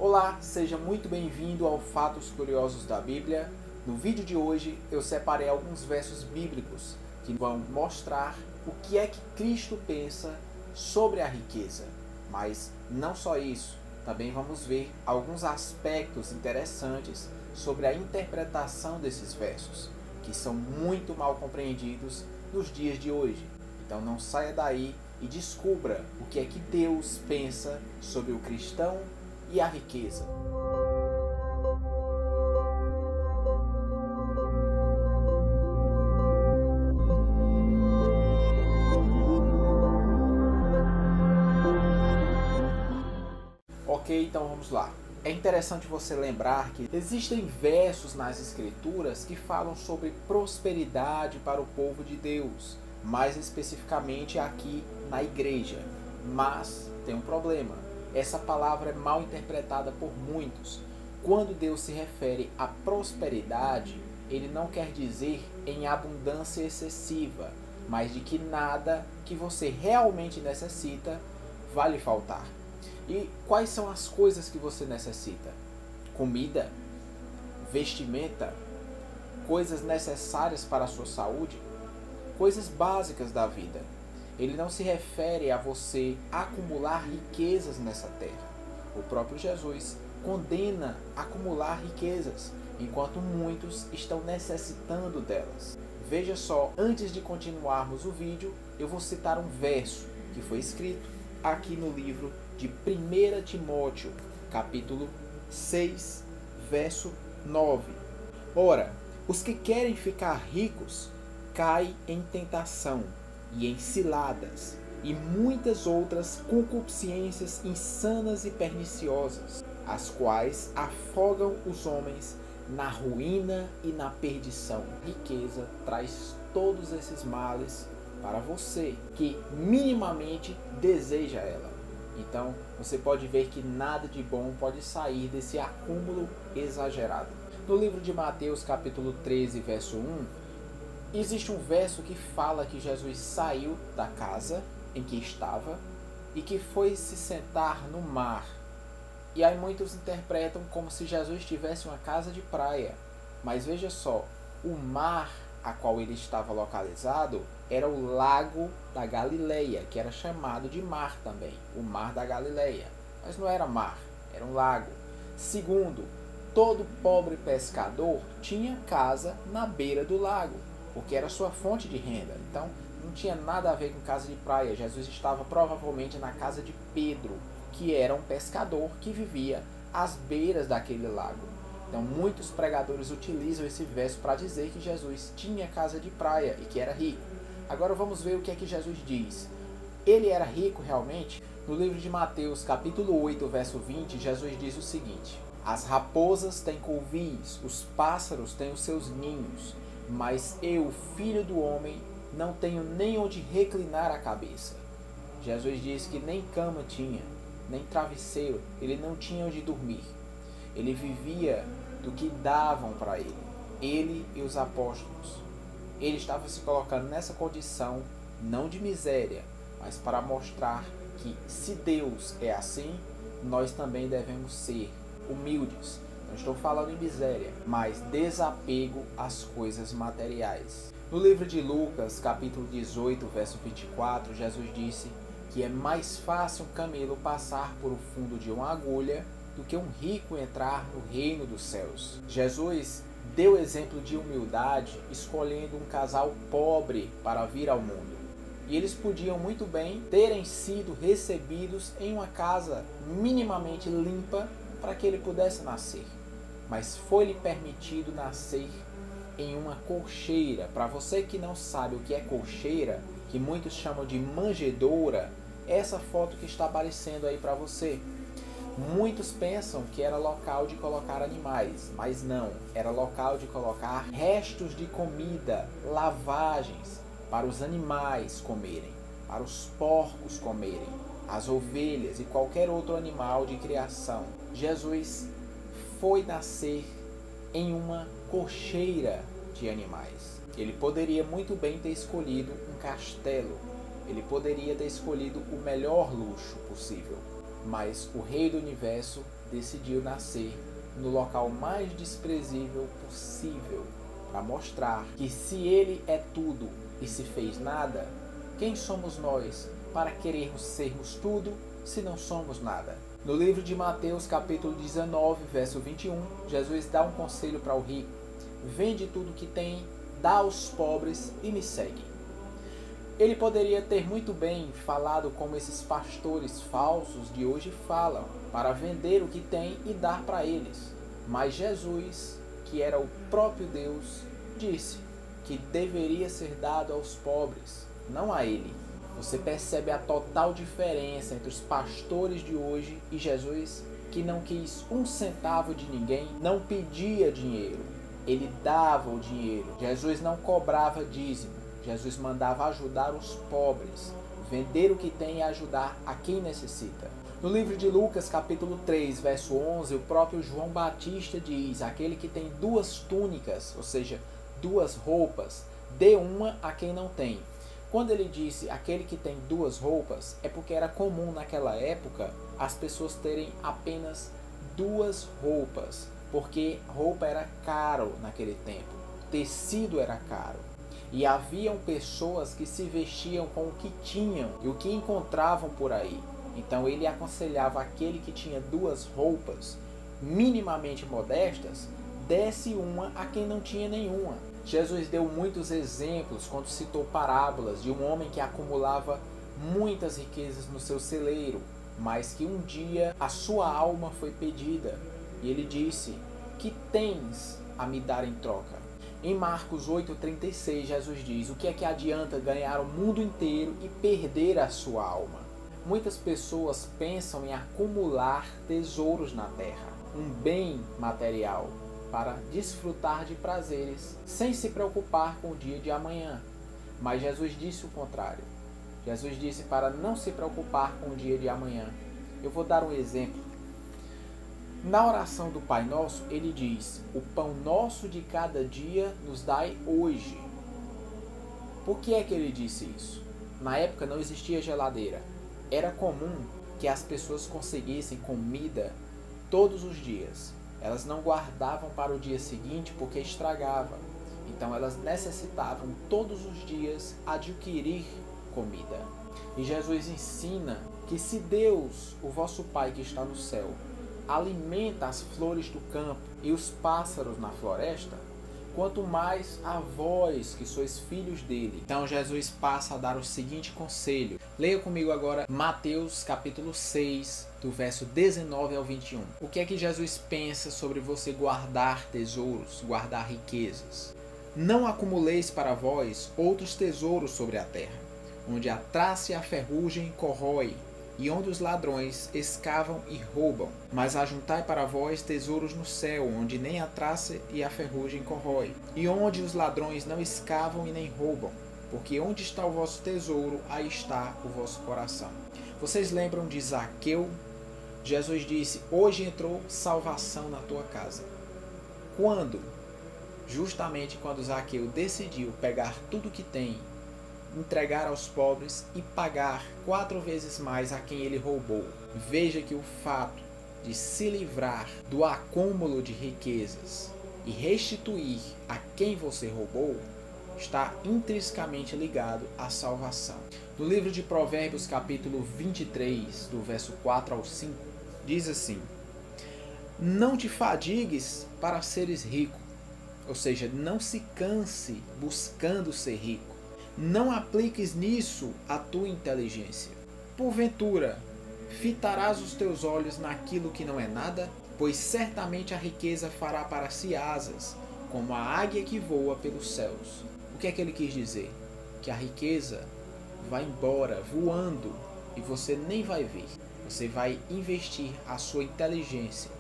Olá, seja muito bem-vindo ao Fatos Curiosos da Bíblia. No vídeo de hoje eu separei alguns versos bíblicos que vão mostrar o que é que Cristo pensa sobre a riqueza. Mas não só isso, também vamos ver alguns aspectos interessantes sobre a interpretação desses versos, que são muito mal compreendidos nos dias de hoje. Então não saia daí e descubra o que é que Deus pensa sobre o cristão e a riqueza. Ok, então vamos lá. É interessante você lembrar que existem versos nas Escrituras que falam sobre prosperidade para o povo de Deus, mais especificamente aqui na igreja. Mas tem um problema. Essa palavra é mal interpretada por muitos. Quando Deus se refere à prosperidade, ele não quer dizer em abundância excessiva, mas de que nada que você realmente necessita vai lhe faltar. E quais são as coisas que você necessita? Comida, vestimenta, coisas necessárias para a sua saúde, coisas básicas da vida. Ele não se refere a você acumular riquezas nessa terra. O próprio Jesus condena acumular riquezas, enquanto muitos estão necessitando delas. Veja só, antes de continuarmos o vídeo, eu vou citar um verso que foi escrito aqui no livro de 1 Timóteo, capítulo 6, verso 9. Ora, os que querem ficar ricos caem em tentação e em ciladas, e muitas outras concupiscências insanas e perniciosas, as quais afogam os homens na ruína e na perdição. A riqueza traz todos esses males para você, que minimamente deseja ela. Então, você pode ver que nada de bom pode sair desse acúmulo exagerado. No livro de Mateus, capítulo 13, verso 1, existe um verso que fala que Jesus saiu da casa em que estava e que foi se sentar no mar. E aí muitos interpretam como se Jesus tivesse uma casa de praia. Mas veja só, o mar a qual ele estava localizado era o lago da Galileia, que era chamado de mar também, o mar da Galileia. Mas não era mar, era um lago. Segundo, todo pobre pescador tinha casa na beira do lago, porque era sua fonte de renda. Então, não tinha nada a ver com casa de praia. Jesus estava provavelmente na casa de Pedro, que era um pescador que vivia às beiras daquele lago. Então, muitos pregadores utilizam esse verso para dizer que Jesus tinha casa de praia e que era rico. Agora vamos ver o que é que Jesus diz. Ele era rico realmente? No livro de Mateus, capítulo 8, verso 20, Jesus diz o seguinte: as raposas têm covis, os pássaros têm os seus ninhos, mas eu, filho do homem, não tenho nem onde reclinar a cabeça. Jesus diz que nem cama tinha, nem travesseiro, ele não tinha onde dormir. Ele vivia do que davam para ele e os apóstolos. Ele estava se colocando nessa condição, não de miséria, mas para mostrar que se Deus é assim, nós também devemos ser humildes. Não estou falando em miséria, mas desapego às coisas materiais. No livro de Lucas, capítulo 18, verso 24, Jesus disse que é mais fácil um camelo passar por o fundo de uma agulha do que um rico entrar no reino dos céus. Jesus deu exemplo de humildade escolhendo um casal pobre para vir ao mundo. E eles podiam muito bem terem sido recebidos em uma casa minimamente limpa para que ele pudesse nascer. Mas foi-lhe permitido nascer em uma colcheira. Para você que não sabe o que é colcheira, que muitos chamam de manjedoura, essa foto que está aparecendo aí para você. Muitos pensam que era local de colocar animais, mas não, era local de colocar restos de comida, lavagens, para os animais comerem, para os porcos comerem, as ovelhas e qualquer outro animal de criação. Jesus foi nascer em uma cocheira de animais. Ele poderia muito bem ter escolhido um castelo, ele poderia ter escolhido o melhor luxo possível, mas o Rei do Universo decidiu nascer no local mais desprezível possível, para mostrar que se ele é tudo e se fez nada, quem somos nós para querermos sermos tudo se não somos nada? No livro de Mateus, capítulo 19, verso 21, Jesus dá um conselho para o rico: vende tudo que tem, dá aos pobres e me segue. Ele poderia ter muito bem falado como esses pastores falsos de hoje falam, para vender o que tem e dar para eles. Mas Jesus, que era o próprio Deus, disse que deveria ser dado aos pobres, não a ele. Você percebe a total diferença entre os pastores de hoje e Jesus, que não quis um centavo de ninguém, não pedia dinheiro, ele dava o dinheiro. Jesus não cobrava dízimo, Jesus mandava ajudar os pobres, vender o que tem e ajudar a quem necessita. No livro de Lucas, capítulo 3, verso 11, o próprio João Batista diz: aquele que tem 2 túnicas, ou seja, 2 roupas, dê uma a quem não tem. Quando ele disse aquele que tem 2 roupas, é porque era comum naquela época as pessoas terem apenas 2 roupas, porque roupa era caro naquele tempo, tecido era caro. E haviam pessoas que se vestiam com o que tinham e o que encontravam por aí. Então ele aconselhava aquele que tinha 2 roupas minimamente modestas, desse uma a quem não tinha nenhuma. Jesus deu muitos exemplos quando citou parábolas de um homem que acumulava muitas riquezas no seu celeiro, mas que um dia a sua alma foi pedida. E ele disse: que tens a me dar em troca? Em Marcos 8,36, Jesus diz: o que é que adianta ganhar o mundo inteiro e perder a sua alma? Muitas pessoas pensam em acumular tesouros na terra, um bem material, para desfrutar de prazeres, sem se preocupar com o dia de amanhã. Mas Jesus disse o contrário. Jesus disse para não se preocupar com o dia de amanhã. Eu vou dar um exemplo. Na oração do Pai Nosso, ele diz: o pão nosso de cada dia nos dai hoje. Por que é que ele disse isso? Na época não existia geladeira. Era comum que as pessoas conseguissem comida todos os dias. Elas não guardavam para o dia seguinte porque estragava. Então elas necessitavam todos os dias adquirir comida. E Jesus ensina que se Deus, o vosso Pai que está no céu, alimenta as flores do campo e os pássaros na floresta, quanto mais a vós que sois filhos dele. Então Jesus passa a dar o seguinte conselho. Leia comigo agora Mateus capítulo 6, do verso 19 ao 21. O que é que Jesus pensa sobre você guardar tesouros, guardar riquezas? Não acumuleis para vós outros tesouros sobre a terra, onde a traça e a ferrugem corrói, e onde os ladrões escavam e roubam. Mas ajuntai para vós tesouros no céu, onde nem a traça e a ferrugem corrói, e onde os ladrões não escavam e nem roubam. Porque onde está o vosso tesouro, aí está o vosso coração. Vocês lembram de Zaqueu? Jesus disse: hoje entrou salvação na tua casa. Quando? Justamente quando Zaqueu decidiu pegar tudo que tem, entregar aos pobres e pagar 4 vezes mais a quem ele roubou. Veja que o fato de se livrar do acúmulo de riquezas e restituir a quem você roubou está intrinsecamente ligado à salvação. No livro de Provérbios, capítulo 23, do verso 4 ao 5, diz assim: não te fadigues para seres rico, ou seja, não se canse buscando ser rico. Não apliques nisso a tua inteligência. Porventura, fitarás os teus olhos naquilo que não é nada? Pois certamente a riqueza fará para si asas, como a águia que voa pelos céus. O que é que ele quis dizer? Que a riqueza vai embora voando e você nem vai ver. Você vai investir a sua inteligência,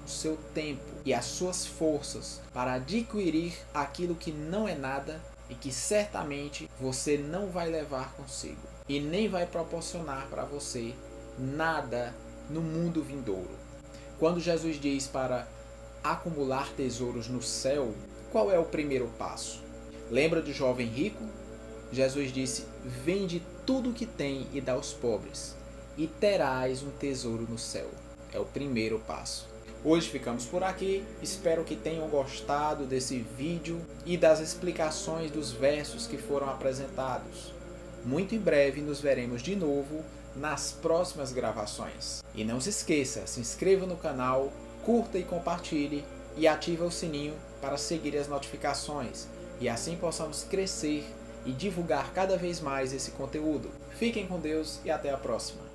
o seu tempo e as suas forças para adquirir aquilo que não é nada e que certamente você não vai levar consigo e nem vai proporcionar para você nada no mundo vindouro. Quando Jesus diz para acumular tesouros no céu, qual é o primeiro passo? Lembra do jovem rico? Jesus disse: vende tudo o que tem e dá aos pobres, e terás um tesouro no céu. é o primeiro passo. Hoje ficamos por aqui, espero que tenham gostado desse vídeo e das explicações dos versos que foram apresentados. Muito em breve nos veremos de novo nas próximas gravações. E não se esqueça, se inscreva no canal, curta e compartilhe e ative o sininho para seguir as notificações e assim possamos crescer e divulgar cada vez mais esse conteúdo. Fiquem com Deus e até a próxima.